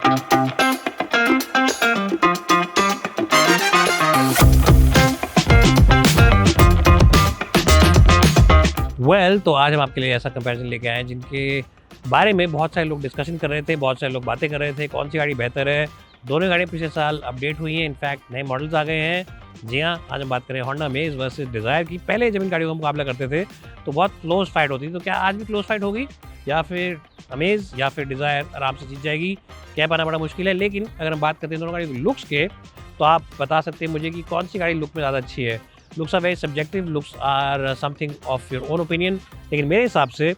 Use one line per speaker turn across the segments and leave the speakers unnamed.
तो आज हम आपके लिए ऐसा कंपैरिजन लेके आए हैं जिनके बारे में बहुत सारे लोग डिस्कशन कर रहे थे, बहुत सारे लोग बातें कर रहे थे, कौन सी गाड़ी बेहतर है। दोनों गाड़ियाँ पिछले साल अपडेट हुई हैं, इनफैक्ट नए मॉडल्स आ गए हैं। जी हाँ, आज हम बात करें होंडा अमेज वर्सेस डिज़ायर की। पहले जब इन गाड़ियों का मुकाबला करते थे तो बहुत क्लोज फाइट होती थी, तो क्या आज भी क्लोज फाइट होगी या फिर अमेज या फिर डिज़ायर आराम से जीत जाएगी, कह पाना बड़ा मुश्किल है। लेकिन अगर हम बात करते हैं दोनों गाड़ी के लुक्स के, तो आप बता सकते हैं मुझे कि कौन सी गाड़ी लुक में ज़्यादा अच्छी है। Looks are very subjective, looks are something of your own opinion, लेकिन मेरे हिसाब से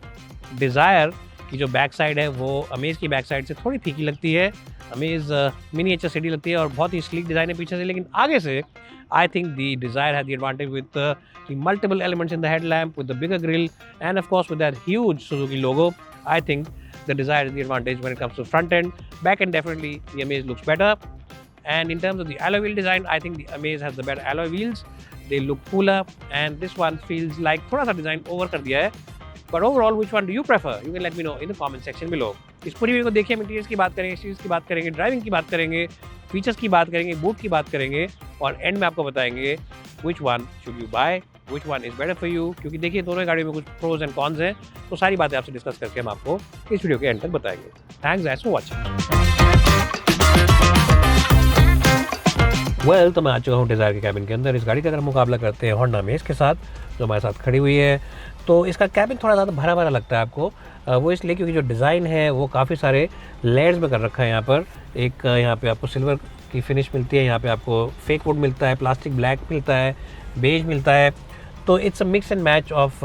डिज़ायर की जो बैक साइड है वो अमेज की बैक साइड से थोड़ी फीकी लगती है। अमेज मिनीएचर सिटी लगती है और बहुत ही स्लीक डिज़ाइन है पीछे से, लेकिन आगे से आई think the desire has the advantage with the multiple elements in the headlamp, with the bigger grill end of course with that huge Suzuki logo. I think the Dzire is the advantage when it comes to front end. Back end, definitely the Amaze looks better. And in terms of the alloy wheel design, I think the Amaze has the better alloy wheels. They look cooler, and this one feels like थोड़ा सा design over कर दिया है. But overall, which one do you prefer? You can let me know in the comment section below. इस पूरी video को देखिए, materials की बात करेंगे, सीरीज की बात करेंगे, ड्राइविंग की बात करेंगे, फीचर्स की बात करेंगे, बूट की बात करेंगे, और एंड में आपको बताएंगे which one should you buy, which one is better for you. क्योंकि देखिए दोनों गाड़ियों में कुछ प्रोज एंड कॉन्स हैं, तो सारी बातें आपसे डिस्कस करके हम आपको इस वीडियो के एंड तक बताएंगे. Thanks guys for watching. तो मैं आ चुका हूँ डिज़ायर के कैबिन के अंदर. इस गाड़ी का अगर मुकाबला करते हैं होंडा अमेज के साथ जो हमारे साथ खड़ी हुई है, तो इसका कैबिन थोड़ा ज़्यादा भरा भरा लगता है आपको. वो इसलिए क्योंकि जो डिज़ाइन है वो काफ़ी सारे लेयर्स में कर रखा है. यहाँ पर एक यहाँ पे आपको सिल्वर की फिनिश मिलती है, यहाँ पे आपको फेक वुड मिलता है, प्लास्टिक ब्लैक मिलता है, बेज मिलता है. तो it's a mix and match of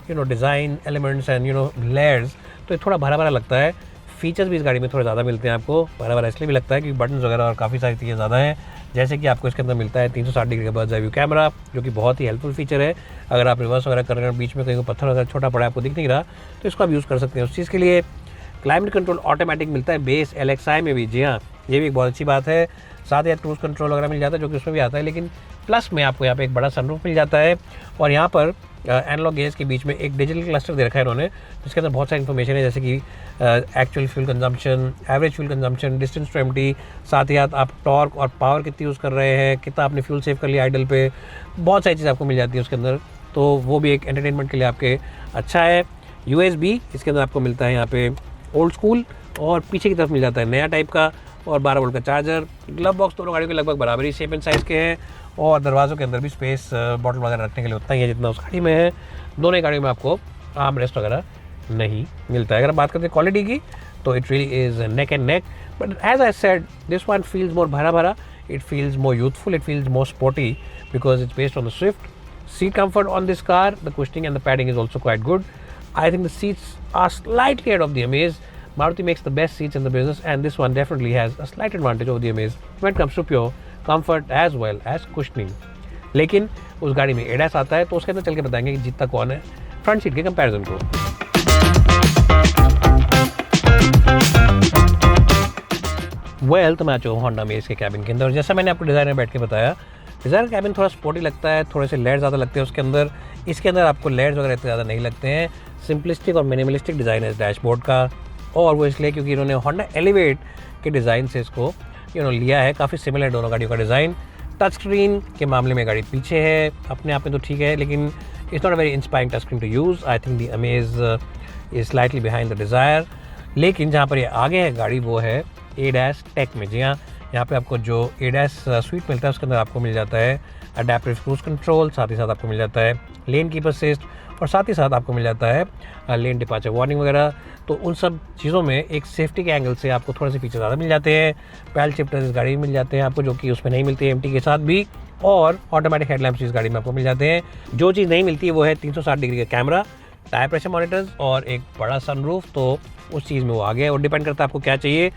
design elements and layers. तो ये थोड़ा भरा भरा लगता है. फीचर्स भी इस गाड़ी में थोड़े ज़्यादा मिलते हैं आपको. भरा भरा इसलिए भी लगता है क्योंकि बटन्स वगैरह और काफ़ी सारी चीज़ें ज़्यादा हैं. जैसे कि आपको इसके अंदर मिलता है 360 डिग्री का बर्ड्स आई व्यू कैमरा, जो कि बहुत ही हेल्पफुल फीचर है. अगर आप रिवर्स वगैरह कर रहे हैं, बीच में कहीं पत्थर वगैरह छोटा पड़ा है, आपको दिख नहीं रहा, तो इसको आप यूज़ कर सकते हैं उस चीज़ के लिए. क्लाइमेट कंट्रोल ऑटोमेटिक मिलता है बेस LXi में भी. जी हाँ, ये भी एक बहुत अच्छी बात है. साथ ही क्रूज़ कंट्रोल वगैरह मिल जाता है जो कि उसमें भी आता है, लेकिन प्लस में आपको यहाँ पे एक बड़ा सनरूफ मिल जाता है. और यहाँ पर एनालॉग गेज के बीच में एक डिजिटल क्लस्टर दे रखा है इन्होंने, जिसके अंदर बहुत सारी इन्फॉर्मेशन है, जैसे कि actual fuel consumption, average fuel consumption, distance to empty, साथ ही साथ आप टॉर्क और पावर कितनी यूज़ कर रहे हैं, कितना आपने फ्यूल सेव कर लिया आइडल पे. बहुत सारी चीज़ आपको मिल जाती है उसके अंदर, तो वो भी एक एंटरटेनमेंट के लिए आपके अच्छा है. USB इसके अंदर आपको मिलता है यहाँ पे ओल्ड स्कूल, और पीछे की तरफ मिल जाता है नया टाइप का, और 12 वोल्ट का चार्जर. ग्लव बॉक्स दोनों गाड़ियों के लगभग बराबर ही शेप एंड साइज़ के हैं, और दरवाज़ों के अंदर भी स्पेस बॉटल वगैरह रखने के लिए उतना ही है जितना उस गाड़ी में है. दोनों ही गाड़ियों में आपको आर्म रेस्ट वगैरह नहीं मिलता है. अगर बात करते हैं क्वालिटी की, तो it really is neck and neck. But as I said, this one feels more भरा भरा, it feels more youthful, it feels more sporty because it's based on the Swift. Seat comfort on this car, the cushioning and the padding is also quite good. I think the seats are slightly ahead of the Amaze. Maruti makes the best seats in the business, and this one definitely has a slight advantage over the Amaze when it comes to pure comfort as well as cushioning. लेकिन उस गाड़ी में ADAS आता है, तो उसके अंदर चल के बताएंगे कि जीतता कौन है फ्रंट सीट के कंपैरिजन को. तो मैं आ चुका हूँ होंडा अमेज के कैबिन के अंदर. जैसा मैंने आपको डिज़ाइन में बैठ के बताया, डिज़ायर कैबिन थोड़ा स्पोर्टी लगता है, थोड़े से लेयर ज़्यादा लगते हैं उसके अंदर. इसके अंदर आपको लेयर्स वगैरह इतने ज़्यादा नहीं लगते हैं. सिंपलिस्टिक और मिनिमलिस्टिक डिज़ाइन है इस डैशबोर्ड का, और वो इसलिए क्योंकि इन्होंने होंडा एलिवेट के डिज़ाइन से इसको लिया है. काफ़ी सिमिलर दोनों गाड़ियों का डिज़ाइन. टच स्क्रीन के मामले में गाड़ी पीछे है, अपने आप में तो ठीक है, लेकिन it's not a very inspiring touch screen to use. I think the Amaze is slightly behind the Dzire. लेकिन जहाँ पर ये आगे है गाड़ी, वो है ADAS टेक में. जी हाँ, यहाँ पे आपको जो ADAS स्वीट मिलता है उसके अंदर आपको मिल जाता है अडैप्टिव क्रूज कंट्रोल, साथ ही साथ आपको मिल जाता है लेन कीपर असिस्ट, और साथ ही साथ आपको मिल जाता है लेन डिपार्चर वार्निंग वगैरह. तो उन सब चीज़ों में एक सेफ्टी के एंगल से आपको थोड़े से फीचर ज़्यादा मिल जाते हैं. पैडल शिफ्टर्स इस गाड़ी में मिल जाते हैं आपको, जो कि उसमें नहीं मिलती है MT के साथ भी, और ऑटोमेटिक हेडलैम्प्स इस गाड़ी में आपको मिल जाते हैं. जो चीज़ नहीं मिलती है वो है 360 डिग्री का कैमरा, टायर प्रेशर मॉनिटर्स और एक बड़ा सनरूफ. तो उस चीज़ में वो आ गया, और डिपेंड करता है आपको क्या चाहिए.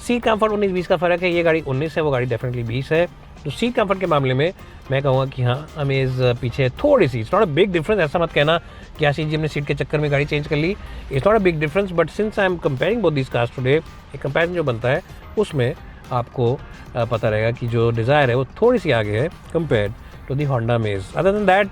सीट कंफर्ट 19-20 का फ़र्क है. ये गाड़ी 19 है, वो गाड़ी डेफिनेटली 20 है. तो सीट कंफर्ट के मामले में मैं कहूँगा कि हाँ, अमेज पीछे थोड़ी सी. It's not a big difference. ऐसा मत कहना कि आशीष जी ने सीट के चक्कर में गाड़ी चेंज कर ली. It's not a big difference, but since I am comparing both these cars today, एक कंपेरिजन जो बनता है उसमें आपको पता रहेगा कि जो डिज़ायर है वो थोड़ी सी आगे है compared to the Honda Amaze. Other than that,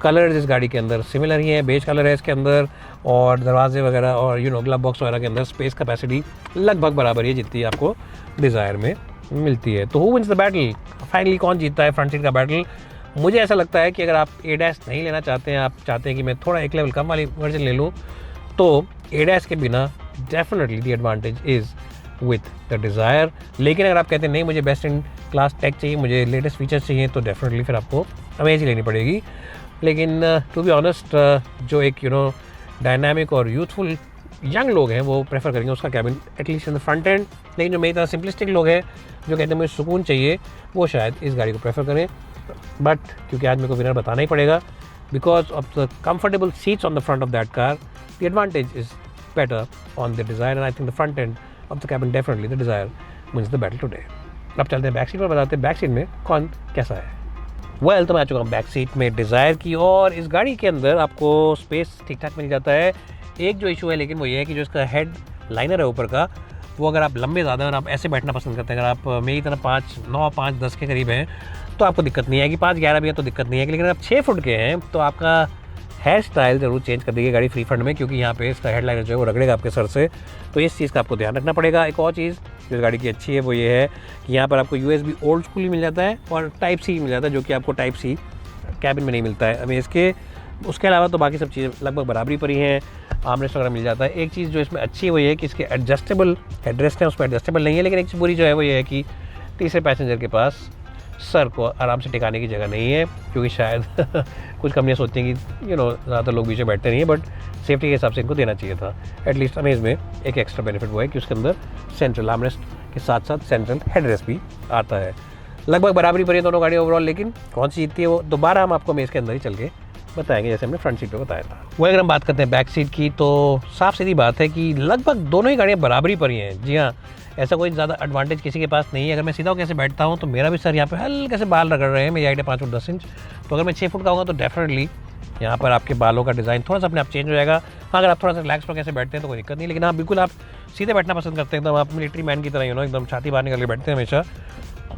colour इस गाड़ी के अंदर सिमिलर ही है. बेज कलर है इसके अंदर, और दरवाजे वगैरह और ग्लव बॉक्स वगैरह के अंदर स्पेस कैपेसिटी लगभग बराबर ही है जितनी आपको डिज़ायर में मिलती है। तो who wins the battle, finally कौन जीतता है फ्रंट सीट का बैटल? मुझे ऐसा लगता है कि अगर आप A- नहीं लेना चाहते हैं, आप चाहते हैं कि मैं थोड़ा एक लेवल कम वाली वर्जन ले लूँ, तो A- के बिना definitely the advantage is with the Dzire. लेकिन अगर आप कहते हैं नहीं मुझे बेस्ट इन क्लास टेक चाहिए, मुझे लेटेस्ट फीचर्स चाहिए, तो डेफिनेटली फिर आपको अमेज ही लेनी पड़ेगी। लेकिन टू बी ऑनेस्ट, जो एक डायनामिक और यूथफुल यंग लोग हैं वो प्रेफर करेंगे उसका cabin at least in the front and. लेकिन जो मेरी तरह सिंपलिस्टिक लोग हैं जो कहते हैं मुझे सुकून चाहिए, वो शायद इस गाड़ी को प्रेफर करें। बट क्योंकि आज मेरे को विनर बताना ही पड़ेगा, because of the comfortable seats on the front of that car, the advantage is better on the Dzire, and I think the front end of the cabin definitely the Dzire wins the battle today. अब चलते हैं back seat पर, बताते हैं back seat में कौन कैसा है। तो मैं आ चुका हूँ बैक सीट में डिज़ायर की, और इस गाड़ी के अंदर आपको स्पेस ठीक ठाक मिल जाता है। एक जो इशू है लेकिन वो ये है कि जो इसका हेड लाइनर है ऊपर का, वो अगर आप लंबे ज़्यादा और आप ऐसे बैठना पसंद करते हैं, अगर आप मेरी तरह 5'9", 5'10" के करीब हैं, तो आपको दिक्कत नहीं आएगी। 5'11" भी है तो दिक्कत नहीं आएगी। लेकिन अगर आप 6 फुट के हैं तो आपका हेयर स्टाइल ज़रूर चेंज कर देगी गाड़ी फ्री फंड में, क्योंकि यहाँ पे इसका हेडलाइनर जो है वो रगड़ेगा आपके सर से। तो इस चीज़ का आपको ध्यान रखना पड़ेगा। एक और चीज़ जो इस गाड़ी की अच्छी है वो ये है कि यहाँ पर आपको USB ओल्ड स्कूल ही मिल जाता है और टाइप सी मिल जाता है, जो कि आपको टाइप सी कैबिन में नहीं मिलता है हमें इसके। उसके अलावा तो बाकी सब चीज़ें लगभग बराबरी पर ही हैं, आर्मरेस्ट वगैरह मिल जाता है। एक चीज़ जो इसमें अच्छी है वो ये है कि इसके एडजस्टेबल हेडरेस्ट हैं, उसमें एडजस्टेबल नहीं है। लेकिन एक चीज़ बुरी जो है वो ये है कि तीसरे पैसेंजर के पास सर को आराम से टिकाने की जगह नहीं है, क्योंकि शायद कुछ कंपनियाँ सोचती हैं कि ज़्यादातर लोग बीच में बैठते नहीं हैं, बट सेफ्टी के हिसाब से इनको देना चाहिए था। एटलीस्ट अमेज में एक एक्स्ट्रा बेनिफिट वो है कि उसके अंदर सेंट्रल आर्मरेस्ट के साथ साथ सेंट्रल हेडरेस्ट भी आता है। लगभग बराबरी पर है दोनों गाड़ी ओवरऑल, लेकिन कौन सी जीतती है वो दोबारा हम आपको अमेज के अंदर ही चल के बताएंगे, जैसे हमने फ्रंट सीट पे बताया था। वही अगर हम बात करते हैं बैक सीट की, तो साफ सीधी बात है कि लगभग दोनों ही गाड़ियाँ बराबरी पर ही हैं। जी हाँ, ऐसा कोई ज़्यादा एडवांटेज किसी के पास नहीं है। अगर मैं सीधा कैसे बैठता हूँ तो मेरा भी सर यहाँ पे हल्के से बाल रगड़ रहे हैं, मेरी हाइट है 5 फुट 10 इंच। तो अगर मैं 6 फुट का होगा तो डेफिनेटली यहाँ पर आपके बालों का डिज़ाइन थोड़ा सा अपने आप चेंज हो जाएगा। हाँ, अगर आप थोड़ा सा रिलैक्स पर कैसे बैठते हैं तो कोई दिक्कत नहीं, लेकिन हाँ बिल्कुल आप सीधे बैठना पसंद करते हैं, एकदम आप मिलिट्री मैन की तरह एकदम छाती बाहर निकल के बैठते हैं हमेशा,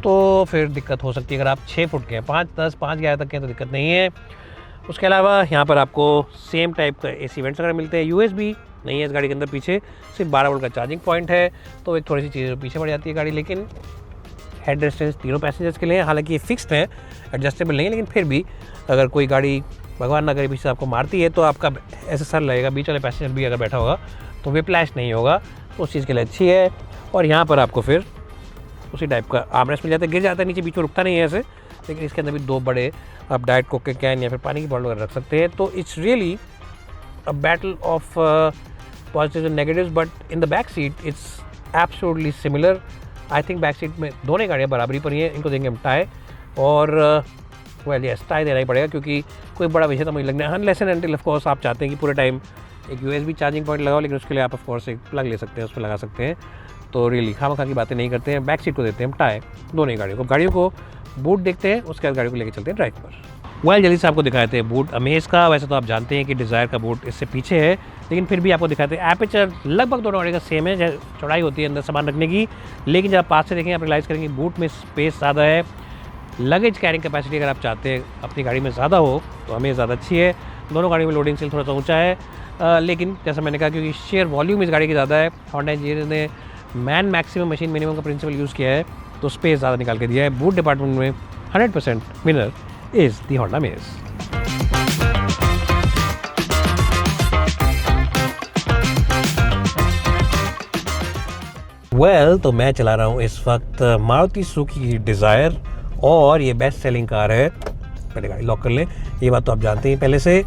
तो फिर दिक्कत हो सकती है। अगर आप 6 फुट के हैं, 5'10", 5'11" तक के हैं तो दिक्कत नहीं है। उसके अलावा यहाँ पर आपको सेम टाइप का AC वेंट्स वगैरह मिलते हैं। USB नहीं है इस गाड़ी के अंदर, पीछे सिर्फ 12 वोल्ट का चार्जिंग पॉइंट है, तो एक थोड़ी सी चीज़ पीछे बढ़ जाती है गाड़ी। लेकिन हेड रेस्टेंस तीनों पैसेंजर्स के लिए, हालांकि ये फिक्स्ड है, एडजस्टेबल नहीं है, लेकिन फिर भी अगर कोई गाड़ी भगवान ना करे पीछे से आपको मारती है तो आपका ऐसा सर लगेगा, बीच वाले पैसेंजर भी अगर बैठा होगा तो विप्लैश नहीं होगा, उस चीज़ के लिए अच्छी है। और यहाँ पर आपको फिर उसी टाइप का आर्मरेस्ट मिल जाता है, गिर जाता है नीचे, बीच में रुकता नहीं है ऐसे, लेकिन इसके अंदर भी 2 बड़े आप डाइट कोक के कैन या फिर पानी की बॉटल वगैरह रख सकते हैं। तो it's really a battle of positives and negatives, but in the back seat it's absolutely similar. I think back seat में दोनों गाड़ियाँ बराबरी पर ही हैं, इनको देंगे हम टाई, और वेल यस टाई देना ही पड़ेगा, क्योंकि कोई बड़ा विषय तो मुझे लगना है। Unless and until of course आप चाहते हैं कि पूरे टाइम एक USB चार्जिंग पॉइंट लगाओ, लेकिन उसके लिए आप ऑफ कोर्स एक प्लग ले सकते हैं, उस पर लगा सकते हैं। तो रियली खामखा की बातें नहीं करते हैं, बैक सीट को देते हैं हम टाई दोनों ही गाड़ियों को बूट देखते हैं, उसके बाद गाड़ी को लेकर चलते हैं ड्राइव पर। जल्दी से आपको दिखाते हैं बूट अमेज का। वैसे तो आप जानते हैं कि डिज़ायर का बूट इससे पीछे है, लेकिन फिर भी आपको दिखाते हैं। एपर्चर लगभग दोनों गाड़ी का सेम है, चौड़ाई होती है अंदर सामान रखने की, लेकिन जब आप पास से देखेंगे आप रियलाइज़ करेंगे बूट में स्पेस ज़्यादा है। लगेज कैरिंग कैपेसिटी अगर आप चाहते हैं अपनी गाड़ी में ज़्यादा हो तो अमेज ज़्यादा अच्छी है। दोनों गाड़ी में लोडिंग सेल थोड़ा सा ऊँचा है, लेकिन जैसा मैंने कहा क्योंकि शेयर वॉल्यूम इस गाड़ी की ज़्यादा है, होंडा इंजीनियर ने मैन मैक्सिमम मशीन मिनिमम का प्रिंसिपल यूज़ किया है, तो स्पेस ज़्यादा निकाल के दिया है। बूट डिपार्टमेंट में 100% winner is the Honda amaze. तो मैं चला रहा हूँ इस वक्त मारुति सुजुकी की डिज़ायर, और ये बेस्ट सेलिंग कार है। पहले गाड़ी लॉक कर लें, ये बात तो आप जानते हैं पहले से।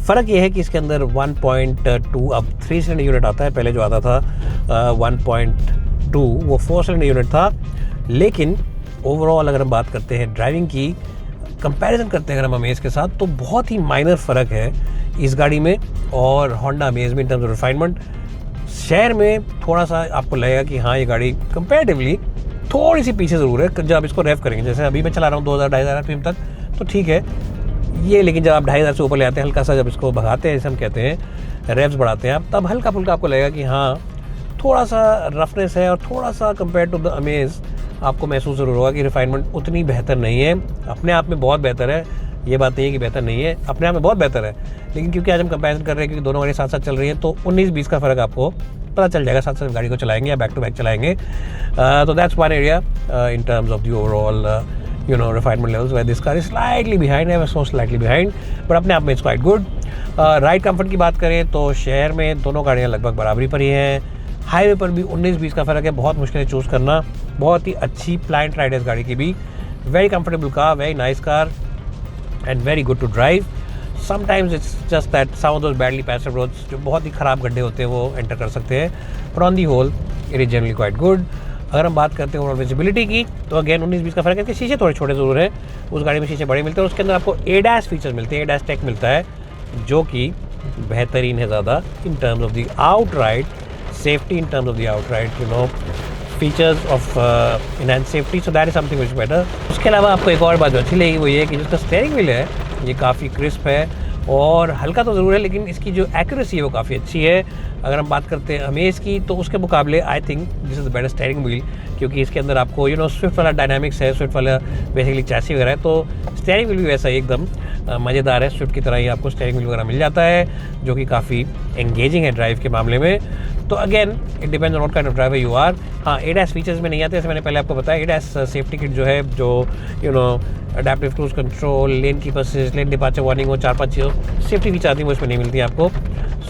फ़र्क ये है कि इसके अंदर 1.2 अब 3 सिलेंडर यूनिट आता है, पहले जो आता था 1.2 वो 4 सिलेंडर यूनिट था। लेकिन ओवरऑल अगर हम बात करते हैं ड्राइविंग की, कंपैरिजन करते हैं अगर हम अमेज के साथ, तो बहुत ही माइनर फ़र्क है इस गाड़ी में और होंडा अमेज में इन टर्म्स ऑफ रिफाइनमेंट। शहर में थोड़ा सा आपको लगेगा कि हाँ ये गाड़ी कंपैरेटिवली थोड़ी सी पीछे ज़रूर है जब आप इसको रेव करेंगे। जैसे अभी मैं चला रहा हूँ 2000-2500 RPM तक, तो ठीक है ये, लेकिन जब आप 2500 से ऊपर ले आते हैं, हल्का सा जब इसको भगाते हैं, जैसे हम कहते हैं रेव्स बढ़ाते हैं आप, तब हल्का फुल्का आपको लगेगा कि हाँ थोड़ा सा रफनेस है, और थोड़ा सा कंपेयर टू द अमेज आपको महसूस ज़रूर होगा कि रिफाइनमेंट उतनी बेहतर नहीं है। अपने आप में बहुत बेहतर है, ये बात नहीं है कि बेहतर नहीं है, अपने आप में बहुत बेहतर है, लेकिन क्योंकि आज हम कंपैरिजन कर रहे हैं क्योंकि दोनों गाड़ी साथ साथ चल रही हैं, तो 19-20 का फ़र्क आपको पता चल जाएगा साथ साथ गाड़ी को चलाएंगे या बैक टू बैक चलाएंगे। तो that's one area in terms of the overall refinement levels where this car is slightly behind, ever so slightly behind, but अपने आप में it's quite good। Ride comfort की बात करें तो शहर में दोनों गाड़ियाँ लगभग बराबरी पर ही हैं। हाईवे पर भी 19-20 का फ़र्क है, बहुत मुश्किल है चूज़ करना। बहुत ही अच्छी प्लांट राइड है इस गाड़ी की भी। Very comfortable car, very nice car and very good to drive. Sometimes it's just that some of those badly paved roads, जो बहुत ही ख़राब गड्ढे होते हैं, वो एंटर कर सकते हैं, but on the whole it is generally quite good. अगर हम बात करते हैं ओवरऑल विजिबिलिटी की तो अगेन 19-20 का फ़र्क है कि शीशे थोड़े छोटे ज़रूर हैं, उस गाड़ी में शीशे बड़े मिलते हैं और उसके अंदर आपको ADAS फीचर्स मिलते हैं, ADAS टेक मिलता है, जो कि बेहतरीन है ज़्यादा in terms of the outright safety, in terms of the outright features of enhance safety, so that is something which better. उसके अलावा आपको एक और बात जो अच्छी लगी वो ये कि जिसका स्टीयरिंग व्हील है ये काफ़ी क्रिस्प है और हल्का तो ज़रूर है, लेकिन इसकी जो एक्यूरेसी है वो काफ़ी अच्छी है। अगर हम बात करते हैं अमेज़ की तो उसके मुकाबले I think this is the better steering wheel, क्योंकि इसके अंदर आपको स्विफ्ट वाला डायनामिक्स है, स्विफ्ट वाला बेसिकली चैसी वगैरह है, तो स्टीयरिंग व्हील भी वैसा ही एकदम मज़ेदार है। स्विफ्ट की तरह ही आपको स्टीयरिंग व्हील वगैरह मिल जाता है, जो कि काफ़ी एंगेजिंग है ड्राइव के मामले में। तो again it depends on what kind of driver you are. हाँ, ADAS फीचर्स में नहीं आते, जैसे मैंने पहले आपको बताया। ADAS सेफ्टी किट जो है, जो adaptive cruise control, lane keeper assist, lane departure warning, वो 4-5 चीज़ों सेफ्टी फीचर आती है, वो इसमें नहीं मिलती आपको।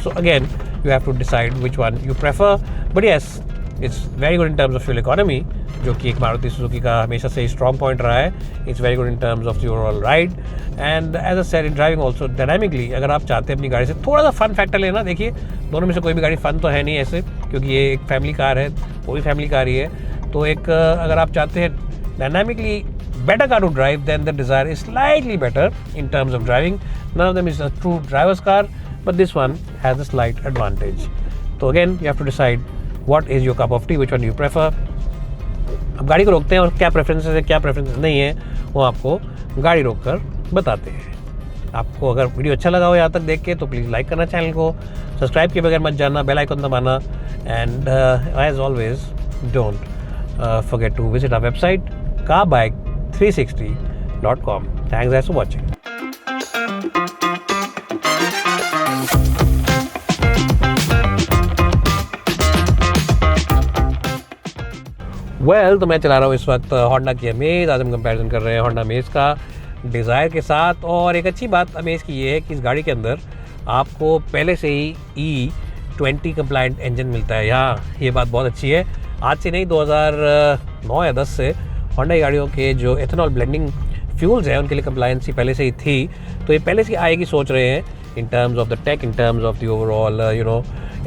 So again you have to decide which one you prefer, but yes it's very good in terms of fuel economy, जो कि एक मारुति सुजुकी का हमेशा से स्ट्रॉन्ग पॉइंट रहा है। It's very good in terms of the overall ride and as a said in driving also dynamically. अगर आप चाहते हैं अपनी गाड़ी से थोड़ा सा फन फैक्टर लेना, देखिए दोनों में से कोई भी गाड़ी फन तो है नहीं ऐसे, क्योंकि ये एक फैमिली कार है, वो भी फैमिली कार ही है। तो एक अगर आप चाहते हैं dynamically better car to drive, then the Dzire is slightly better in terms of driving. None of them is a true driver's car, but this one has a slight advantage. So again, you have to decide what is your cup of tea, which one you prefer. अब गाड़ी को रोकते हैं और क्या preferences है, क्या preferences नहीं है, वो आपको गाड़ी रोक कर बताते हैं। आपको अगर वीडियो अच्छा लगा हो यहाँ तक देख के तो प्लीज़ लाइक करना चैनल को, सब्सक्राइब किए बगैर मत जाना, बेल आइकन दबाना and as always don't forget to visit our website carbike360.com. Thanks guys for watching. तो मैं चला रहा हूँ इस वक्त होंडा की अमेज़। आज हम कंपैरिजन कर रहे हैं होंडा अमेज़ का डिज़ायर के साथ। और एक अच्छी बात अमेज़ की ये है कि इस गाड़ी के अंदर आपको पहले से ही E20 कंप्लाइंट इंजन मिलता है। यहाँ ये बात बहुत अच्छी है, आज से नहीं 2009 या 10 से होंडा की गाड़ियों के जो एथेनॉल ब्लेंडिंग फ्यूल्स हैं उनके लिए कंप्लायंसी पहले से ही थी, तो ये पहले से आएगी सोच रहे हैं in terms of the tech, in terms of the overall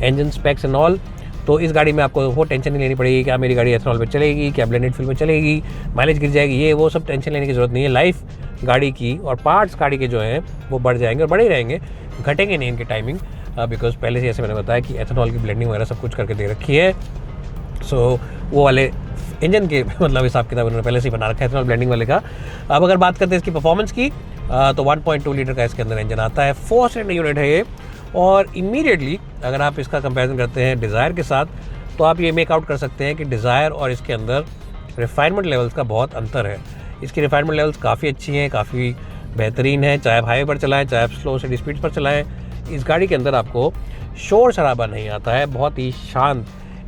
engine specs and all. तो इस गाड़ी में आपको वो टेंशन नहीं लेनी पड़ेगी क्या मेरी गाड़ी एथेनॉल पे चलेगी, क्या ब्लेंडेड फ्यूल में चलेगी, माइलेज गिर जाएगी, ये वो सब टेंशन लेने की ज़रूरत नहीं है। लाइफ गाड़ी की और पार्ट्स गाड़ी के जो हैं वो बढ़ जाएंगे और बढ़े ही रहेंगे, घटेंगे नहीं इनकी टाइमिंग, बिकॉज पहले से जैसे मैंने बताया कि एथेनॉल की ब्लेंडिंग वगैरह सब कुछ करके दे रखी है। सो वो वाले इंजन के मतलब हिसाब किताब उन्होंने पहले से ही बना रखा है एथेनॉल ब्लेंडिंग वाले का। अब अगर बात करते हैं इसकी परफॉर्मेंस की तो 1.2 लीटर का इसके अंदर इंजन आता है, 4 सिलेंडर यूनिट है ये। और इमीडिएटली अगर आप इसका कंपैरिजन करते हैं डिज़ायर के साथ तो आप ये मेकआउट कर सकते हैं कि डिज़ायर और इसके अंदर रिफाइनमेंट लेवल्स का बहुत अंतर है। इसकी रिफाइनमेंट लेवल्स काफ़ी अच्छी हैं, काफ़ी बेहतरीन है, चाहे आप हाईवे पर चलाएँ, चाहे आप स्लो स्टेडी स्पीड पर चलाएँ, इस गाड़ी के अंदर आपको शोर शराबा नहीं आता है। बहुत ही शांत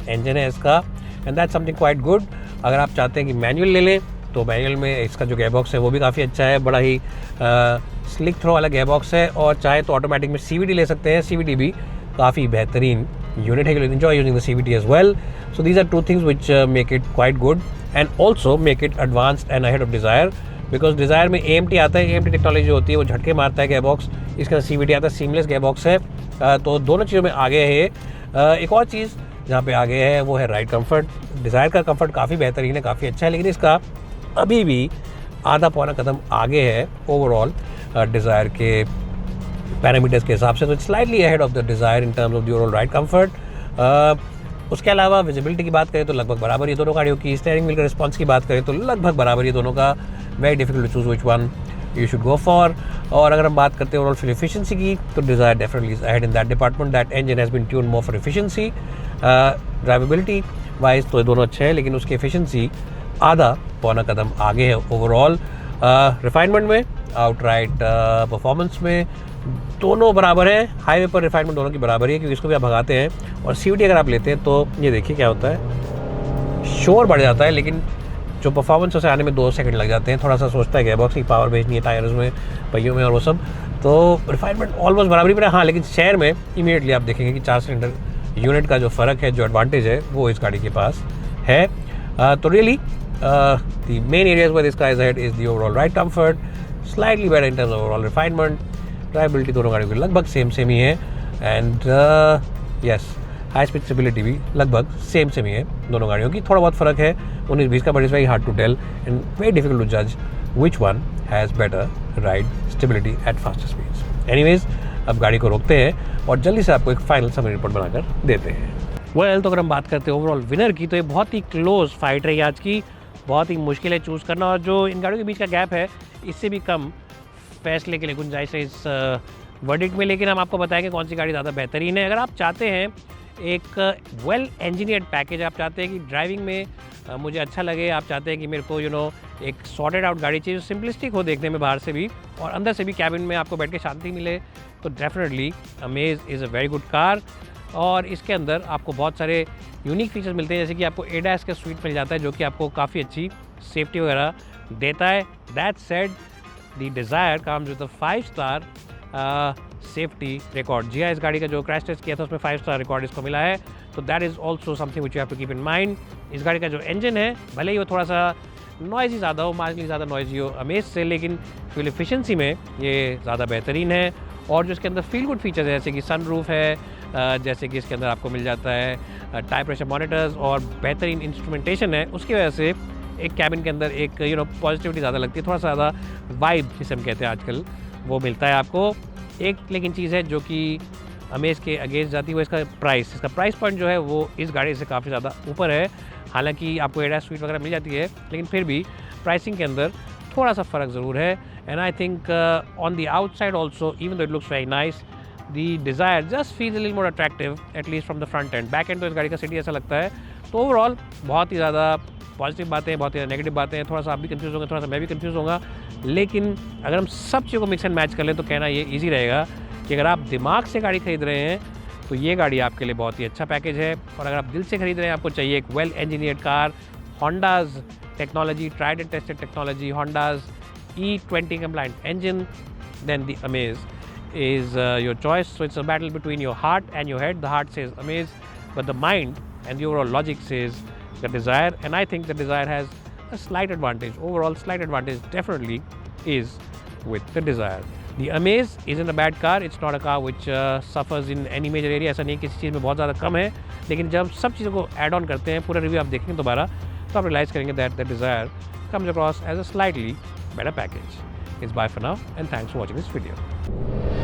इंजन है इसका and that's something quite good. अगर आप चाहते हैं कि मैनुअल ले लें तो मैनुअल में इसका जो गेयरबॉक्स है वो भी काफ़ी अच्छा है, बड़ा ही स्लिक थ्रो वाला गेयरबॉक्स है। और चाहे तो ऑटोमेटिक में CVT ले सकते हैं, CVT भी काफ़ी बेहतरीन यूनिट है, you enjoy using the CVT as well. So these are two things which make it quite good and also make it advanced and ahead of Dzire, because Dzire में AMT आता है, AMT technology होती है, वो झटके मारता है gearbox, इसके अंदर CVT आता है, सीमलेस गेयरबॉक्स है। तो दोनों चीज़ों में आगे है। एक और चीज़ जहाँ पे आगे है वो है राइड कंफर्ट। डिज़ायर का कंफर्ट काफ़ी बेहतरीन है, काफ़ी अच्छा है, लेकिन इसका अभी भी आधा पौना कदम आगे है ओवरऑल डिज़ायर के पैरामीटर्स के हिसाब से। तो slightly ahead of the desire in terms of the overall ride comfort. उसके अलावा विजिबिलिटी की बात करें तो लगभग बराबर ये दोनों गाड़ियों की। स्टीयरिंग व्हील का रिस्पॉन्स की बात करें तो लगभग बराबर ये दोनों का। Very difficult to choose which one you should go for. और अगर हम बात करते हैं ओवरऑल फ्यूल एफिशिएंसी की तो Dzire definitely is ahead in that department. That engine has been tuned more for efficiency. Drivability wise तो दोनों अच्छे हैं, लेकिन उसकी एफिशिएंसी आधा पौना कदम आगे है ओवरऑल। रिफाइनमेंट में, आउटराइट परफॉर्मेंस में दोनों बराबर है, हाईवे पर रिफाइनमेंट दोनों की बराबर है, क्योंकि इसको भी आप भगाते हैं। और CVT अगर आप लेते हैं तो ये देखिए क्या होता है, शोर बढ़ जाता है, लेकिन जो परफॉर्मेंस उसे आने में 2 सेकंड लग जाते हैं। थोड़ा सा सोचता है गेयरबॉक्स की पावर भेजनी है टायर्स में, पहियों में और वो सब, तो रिफाइनमेंट ऑलमोस्ट बराबरी पर है। हाँ, लेकिन शहर में इमीडिएटली आप देखेंगे कि 4 सिलेंडर यूनिट का जो फ़र्क है, जो एडवांटेज है, वो इस गाड़ी के पास है। तो really the main areas where this car is ahead is the overall ride comfort, slightly better in terms of overall refinement, drivability दोनों गाड़ियों की लगभग सेम ही है। And yes, high speed stability भी लगभग सेम ही है दोनों गाड़ियों की। थोड़ा बहुत फ़र्क है 19-20 का, but it's very hard to tell and very difficult to जज which one has better ride stability at faster speeds. Anyways, अब गाड़ी को रोकते हैं और जल्दी से आपको एक फाइनल समरी रिपोर्ट बनाकर देते हैं। वेल, तो अगर हम बात करते हैं ओवरऑल विनर की, तो ये बहुत ही क्लोज फाइट रही आज की। बहुत ही मुश्किल है चूज़ करना, और जो इन गाड़ियों के बीच का गैप है, इससे भी कम फैसले के लिए गुंजाइश है इस वर्डिक्ट में। लेकिन हम आपको बताएंगे कौन सी गाड़ी ज़्यादा बेहतरीन है। अगर आप चाहते हैं एक वेल इंजीनियर्ड पैकेज, आप चाहते हैं कि ड्राइविंग में मुझे अच्छा लगे, आप चाहते हैं कि मेरे को एक सॉर्टेड आउट गाड़ी चाहिए, सिंपलिस्टिक हो देखने में बाहर से भी और अंदर से भी, कैबिन में आपको बैठ के शांति मिले, तो definitely amaze is a very good car. और इसके अंदर आपको बहुत सारे यूनिक फीचर्स मिलते हैं, जैसे कि आपको ADAS का स्वीट मिल जाता है, जो कि आपको काफ़ी अच्छी सेफ्टी वगैरह देता है। That said, the Dzire comes with a 5 star safety record. जी हाँ, इस गाड़ी का जो क्रैश टेस्ट किया था उसमें 5 स्टार रिकॉर्ड इसको मिला है, तो that is also something which you have to keep in mind. इस गाड़ी का जो इंजन है, भले ही वो थोड़ा सा नॉइज़ी ज़्यादा हो, मार्जिनली ज़्यादा नॉइज़ी हो अमेज से, लेकिन फ्यूल एफिशिएंसी में ये ज़्यादा बेहतरीन है। और जो इसके अंदर फील गुड फीचर्स है, जैसे कि सनरूफ है, जैसे कि इसके अंदर आपको मिल जाता है टायर प्रेशर मॉनिटर्स और बेहतरीन इंस्ट्रूमेंटेशन है, उसकी वजह से एक कैबिन के अंदर एक पॉजिटिविटी ज़्यादा लगती है, थोड़ा सा ज़्यादा वाइब जिसे हम कहते हैं आजकल, वो मिलता है आपको। एक लेकिन चीज़ है जो कि अमेज के अगेंस्ट जाती है, वो इसका प्राइस। इसका प्राइस पॉइंट जो है वो इस गाड़ी से काफ़ी ज़्यादा ऊपर है। हालांकि आपको ADAS स्वीट वगैरह मिल जाती है, लेकिन फिर भी प्राइसिंग के अंदर थोड़ा सा फ़र्क ज़रूर है। And I think on the outside also, even though it looks very nice, the desire just feel a little more attractive, at least from the front and. Back and तो इस गाड़ी का सिटी ऐसा लगता है। तो ओवरऑल बहुत ही ज़्यादा पॉजिटिव बातें हैं, बहुत ही नेगेटिव बातें हैं। थोड़ा सा आप भी कंफ्यूज होंगे, थोड़ा सा मैं भी कंफ्यूज होगा, लेकिन अगर हम सब चीज़ों को मिक्स एंड मैच कर लें तो कहना ये ईजी रहेगा कि अगर आप दिमाग से गाड़ी खरीद रहे हैं तो ये गाड़ी आपके लिए बहुत ही अच्छा पैकेज है। और अगर आप दिल से खरीद रहे हैं, आपको चाहिए एक well engineered car, Honda's technology, tried and tested technology, Honda's E20 compliant engine, then the Amaze is your choice. So it's a battle between your heart and your head. The heart says Amaze, but the mind and the overall logic says the Desire. And I think the Desire has a slight advantage. Overall slight advantage definitely is with the Desire. The Amaze isn't a bad car. It's not a car which suffers in any major area. ऐसा नहीं किसी चीज़ में बहुत ज़्यादा कम है, लेकिन जब सब चीज़ों को ऐड ऑन करते हैं, पूरा रिव्यू आप देखेंगे दोबारा, तो आप रियलाइज़ करेंगे that the Desire comes across as a slightly better package. It's bye for now and thanks for watching this video.